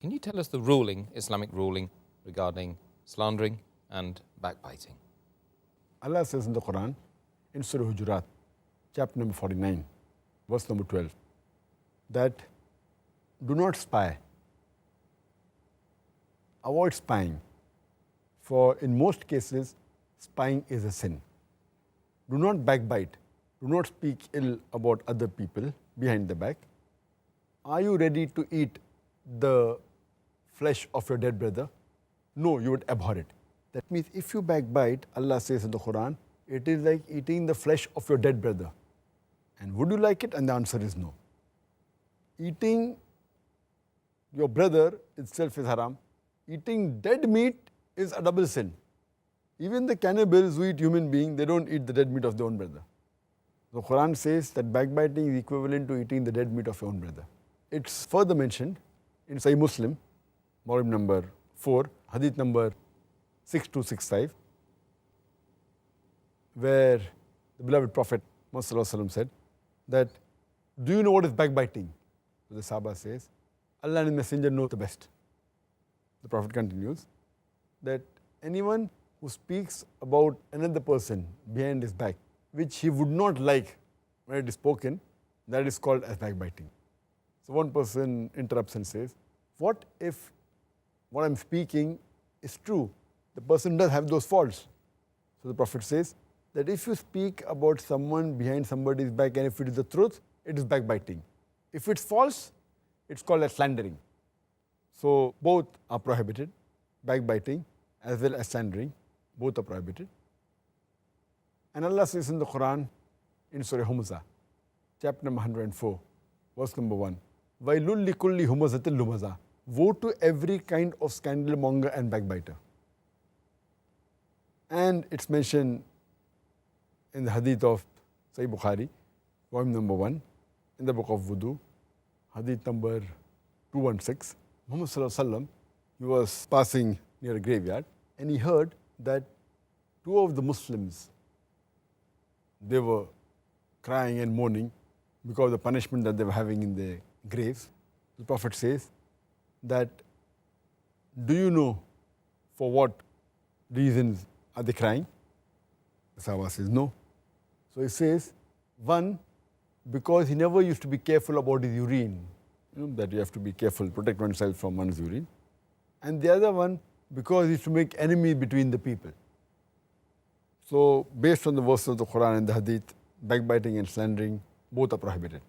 Can you tell us the ruling, Islamic ruling, regarding slandering and backbiting? Allah says in the Quran, in Surah Hujurat, chapter number 49, verse number 12, that do not spy. Avoid spying, for in most cases, spying is a sin. Do not backbite. Do not speak ill about other people behind the back. Are you ready to eat the flesh of your dead brother? No, you would abhor it. That means if you backbite, Allah says in the Quran, it is like eating the flesh of your dead brother. And would you like it? And the answer is no. Eating your brother itself is haram. Eating dead meat is a double sin. Even the cannibals who eat human beings, they don't eat the dead meat of their own brother. The Quran says that backbiting is equivalent to eating the dead meat of your own brother. It's further mentioned in Sahih Muslim, volume number 4, hadith number 6265, where the beloved Prophet Muhammad said that, do you know what is backbiting? The Sahaba says, Allah and His Messenger know the best. The Prophet continues that anyone who speaks about another person behind his back, which he would not like when it is spoken, that is called as backbiting. So one person interrupts and says, what if what I'm speaking is true? The person does have those faults. So the Prophet says that if you speak about someone behind somebody's back and if it is the truth, it is backbiting. If it's false, it's called as slandering. So both are prohibited, backbiting as well as slandering, both are prohibited. And Allah says in the Quran, in Surah Humza, chapter number 104, verse number 1, وَيْلُلْ لِكُلِّ هُمَزَةٍ لُمَزَةٍ. Woe to every kind of scandal monger and backbiter. And it's mentioned in the hadith of Sahih Bukhari, volume number 1, in the book of Wudu, hadith number 216. Muhammad Sallallahu Alaihi Wasallam, he was passing near a graveyard and he heard that two of the Muslims, they were crying and mourning because of the punishment that they were having in their graves. The Prophet says that, do you know for what reasons are they crying? The Sahaba says, no. So he says, one, because he never used to be careful about his urine. That you have to be careful, protect oneself from one's urine. And the other one, because he used to make enemies between the people. So based on the verses of the Quran and the Hadith, backbiting and slandering, both are prohibited.